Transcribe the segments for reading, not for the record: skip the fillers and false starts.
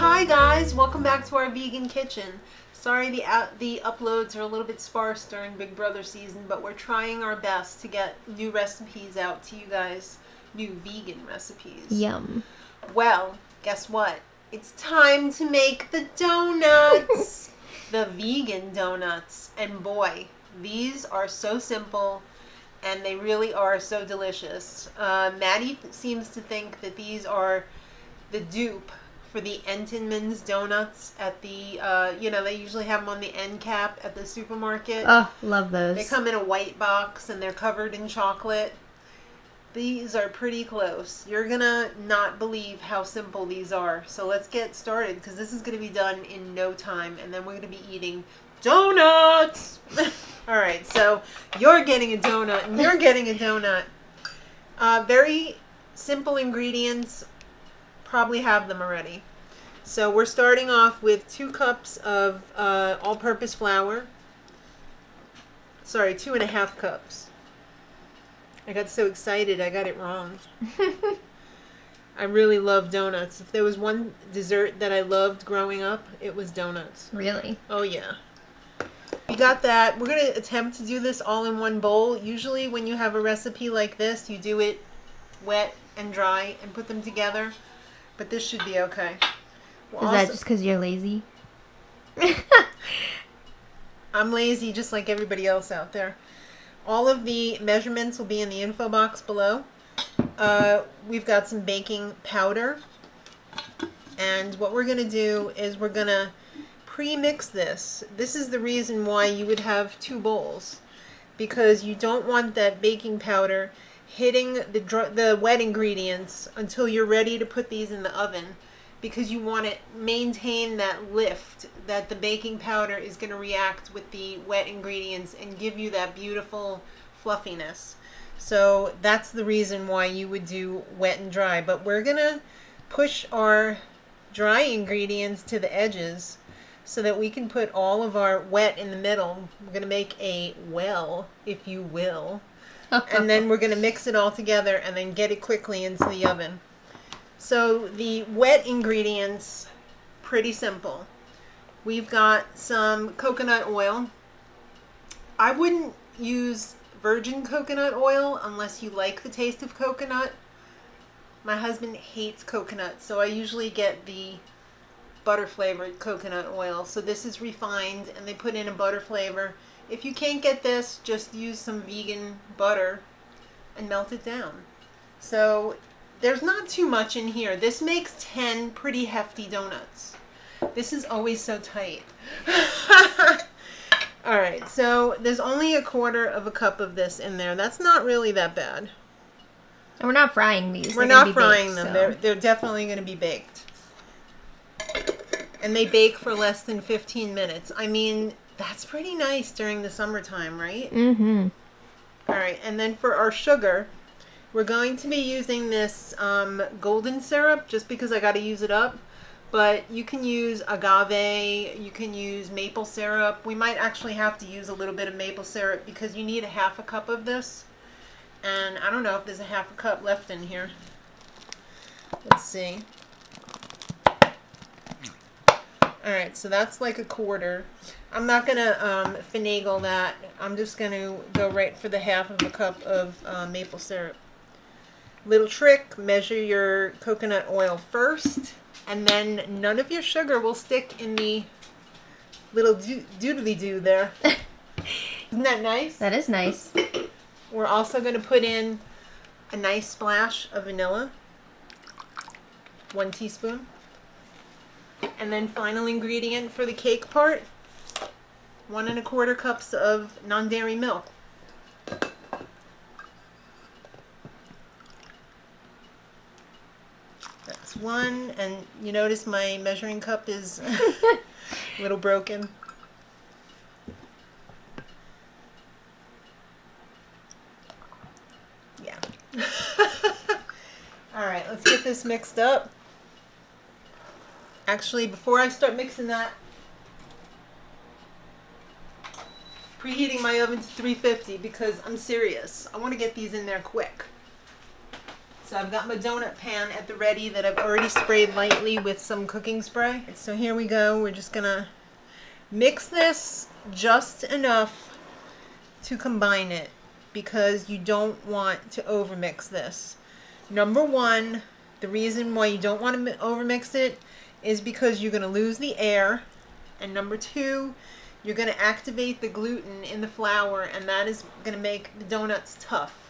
Hi guys, welcome back to our vegan kitchen. Sorry the uploads are a little bit sparse during Big Brother season, but we're trying our best to get new recipes out to you guys, new vegan recipes. Yum. Well, guess what? It's time to make the donuts. The vegan donuts. And boy, these are so simple and they really are so delicious. Maddie seems to think that these are the dupe for the Entenmann's donuts at the, they usually have them on the end cap at the supermarket. Oh, love those. They come in a white box and they're covered in chocolate. These are pretty close. You're gonna not believe how simple these are. So let's get started because this is gonna be done in no time and then we're gonna be eating donuts. All right, so you're getting a donut and you're getting a donut. Very simple ingredients. Probably have them already. So we're starting off with 2 cups of all-purpose flour. Sorry, 2.5 cups. I got so excited I got it wrong. I really love donuts. If there was one dessert that I loved growing up, it was donuts. Really? Oh yeah. We got that. We're going to attempt to do this all in one bowl. Usually when you have a recipe like this, you do it wet and dry and put them together. But this should be okay. Is that just because you're lazy? I'm lazy just like everybody else out there. All of the measurements will be in the info box below. We've got some baking powder. And what we're going to do is we're going to pre-mix this. This is the reason why you would have 2 bowls. Because you don't want that baking powder hitting the wet ingredients until you're ready to put these in the oven, because you want to maintain that lift that the baking powder is going to react with the wet ingredients and give you that beautiful fluffiness. So that's the reason why you would do wet and dry. But we're going to push our dry ingredients to the edges so that we can put all of our wet in the middle. We're going to make a well, if you will. And then we're going to mix it all together and then get it quickly into the oven. So the wet ingredients, pretty simple. We've got some coconut oil. I wouldn't use virgin coconut oil unless you like the taste of coconut. My husband hates coconut, so I usually get the butter flavored coconut oil. So this is refined and they put in a butter flavor. If you can't get this, just use some vegan butter and melt it down. So there's not too much in here. This makes 10 pretty hefty donuts. This is always so tight. All right, so there's only 1/4 cup of this in there. That's not really that bad. And we're not frying these. We're not frying them. So. They're definitely going to be baked. And they bake for less than 15 minutes. I mean, that's pretty nice during the summertime, right? Mm-hmm. All right, and then for our sugar, we're going to be using this golden syrup just because I got to use it up. But you can use agave, you can use maple syrup. We might actually have to use a little bit of maple syrup because you need 1/2 cup of this. And I don't know if there's 1/2 cup left in here. Let's see. All right, so that's like 1/4. I'm not going to finagle that. I'm just going to go right for the 1/2 cup of maple syrup. Little trick, measure your coconut oil first, and then none of your sugar will stick in the little doodly-doo there. Isn't that nice? That is nice. We're also going to put in a nice splash of vanilla. 1 teaspoon. And then final ingredient for the cake part, 1 1/4 cups of non-dairy milk. That's 1, and you notice my measuring cup is a little broken. Yeah. All right, let's get this mixed up. Actually, before I start mixing that, preheating my oven to 350 because I'm serious. I want to get these in there quick. So I've got my donut pan at the ready that I've already sprayed lightly with some cooking spray. So here we go. We're just gonna mix this just enough to combine it because you don't want to overmix this. Number one, the reason why you don't want to overmix it is because you're gonna lose the air. And number two, you're gonna activate the gluten in the flour, and that is gonna make the donuts tough.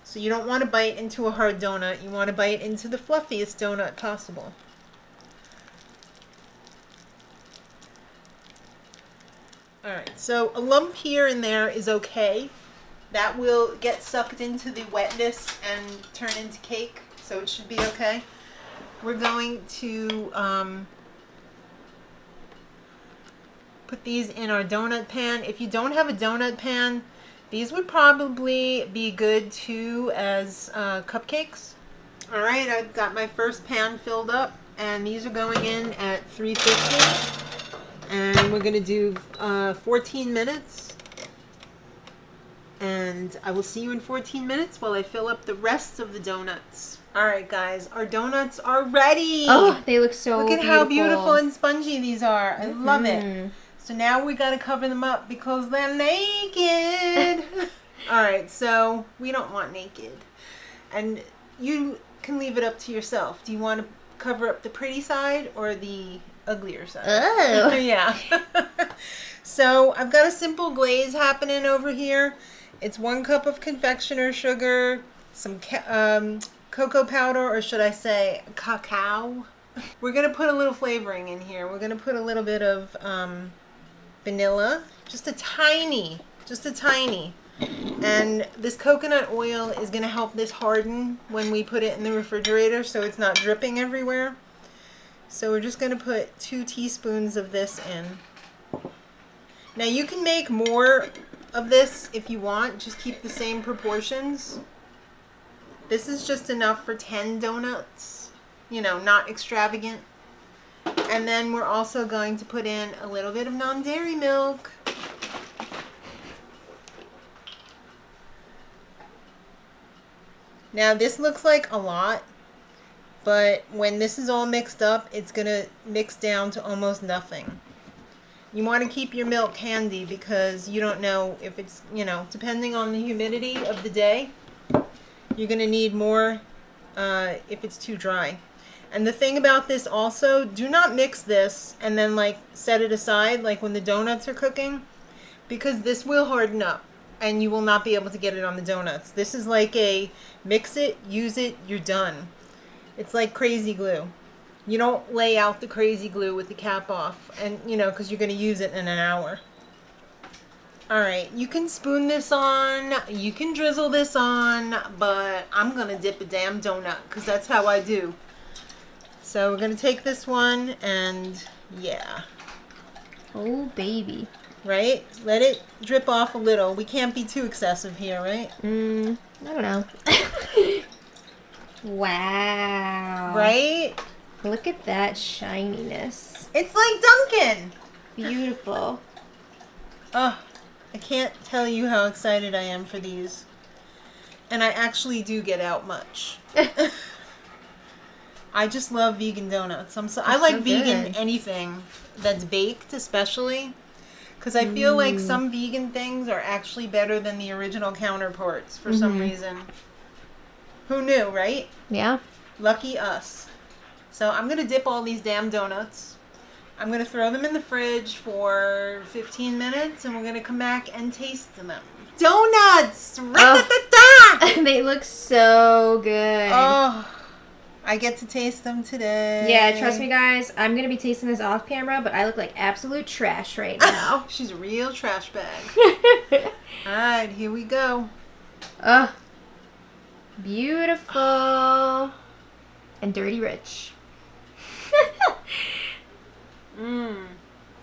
So you don't want to bite into a hard donut. You want to bite into the fluffiest donut possible. Alright, so a lump here and there is okay. That will get sucked into the wetness and turn into cake, so it should be okay. We're going to put these in our donut pan. If you don't have a donut pan, these would probably be good too as cupcakes. Alright, I've got my first pan filled up, and these are going in at 350. And we're going to do 14 minutes. And I will see you in 14 minutes while I fill up the rest of the donuts. Alright guys, our donuts are ready! Oh, they look so beautiful. Look at how beautiful and spongy these are. I love it. So now we got to cover them up because they're naked. Alright, so we don't want naked. And you can leave it up to yourself. Do you want to cover up the pretty side or the uglier side? Oh. Yeah. So I've got a simple glaze happening over here. It's 1 cup of confectioner's sugar, some cocoa powder, or should I say cacao. We're going to put a little flavoring in here. We're going to put a little bit of vanilla, just a tiny. And this coconut oil is going to help this harden when we put it in the refrigerator so it's not dripping everywhere. So we're just going to put 2 teaspoons of this in. Now you can make more of this if you want, just keep the same proportions. This is just enough for 10 donuts, you know, not extravagant. And then we're also going to put in a little bit of non-dairy milk. Now this looks like a lot, but when this is all mixed up, it's going to mix down to almost nothing. You want to keep your milk handy because you don't know if it's, you know, depending on the humidity of the day, you're going to need more if it's too dry. And the thing about this also, do not mix this and then like set it aside like when the donuts are cooking, because this will harden up and you will not be able to get it on the donuts. This is like a mix it, use it, you're done. It's like crazy glue. You don't lay out the crazy glue with the cap off, and you know, because you're going to use it in an hour. Alright, you can spoon this on, you can drizzle this on, but I'm going to dip a damn donut because that's how I do. So we're going to take this one and yeah. Oh, baby. Right? Let it drip off a little. We can't be too excessive here, right? I don't know. Wow. Right? Look at that shininess. It's like Dunkin'. Beautiful. Oh, I can't tell you how excited I am for these. And I actually do get out much. I just love vegan donuts. I like vegan anything that's baked, especially. Because I feel like some vegan things are actually better than the original counterparts for some reason. Who knew, right? Yeah. Lucky us. So I'm going to dip all these damn donuts. I'm going to throw them in the fridge for 15 minutes and we're going to come back and taste them. Donuts! Oh. They look so good. Oh, I get to taste them today. Yeah, trust me guys, I'm going to be tasting this off camera, but I look like absolute trash right now. She's a real trash bag. Alright, here we go. Oh, beautiful. And dirty rich.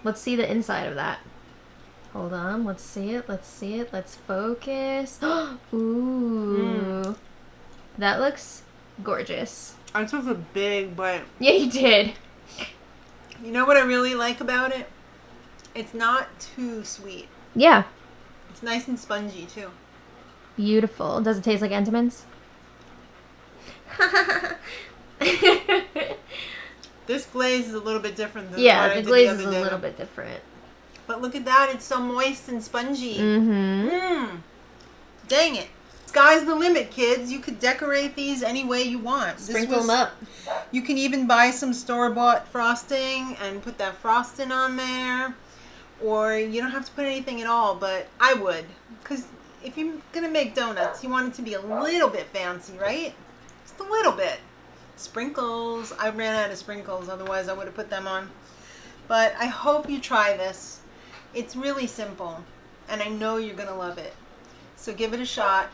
Let's see the inside of that. Hold on. Let's see it. Let's see it. Let's focus. Ooh. That looks gorgeous. I took a big bite. Yeah, you did. You know what I really like about it? It's not too sweet. Yeah. It's nice and spongy, too. Beautiful. Does it taste like Entenmann's? glaze is a little bit different than Yeah, what I the did glaze the is other a day. little bit different. But look at that. It's so moist and spongy. Mm-hmm. Dang it. Sky's the limit, kids. You could decorate these any way you want. Sprinkle them up. You can even buy some store-bought frosting and put that frosting on there. Or you don't have to put anything at all, but I would. Because if you're going to make donuts, you want it to be a little bit fancy, right? Just a little bit. Sprinkles. I ran out of sprinkles, otherwise I would have put them on. But I hope you try this. It's really simple, and I know you're going to love it. So give it a shot.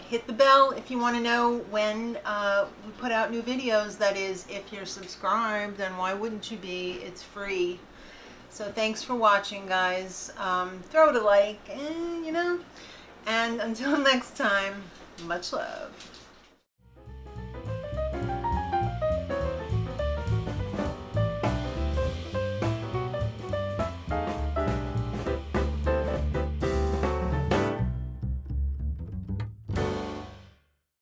Hit the bell if you want to know when we put out new videos. That is, if you're subscribed, then why wouldn't you be? It's free. So thanks for watching, guys. Throw it a like, and until next time, much love.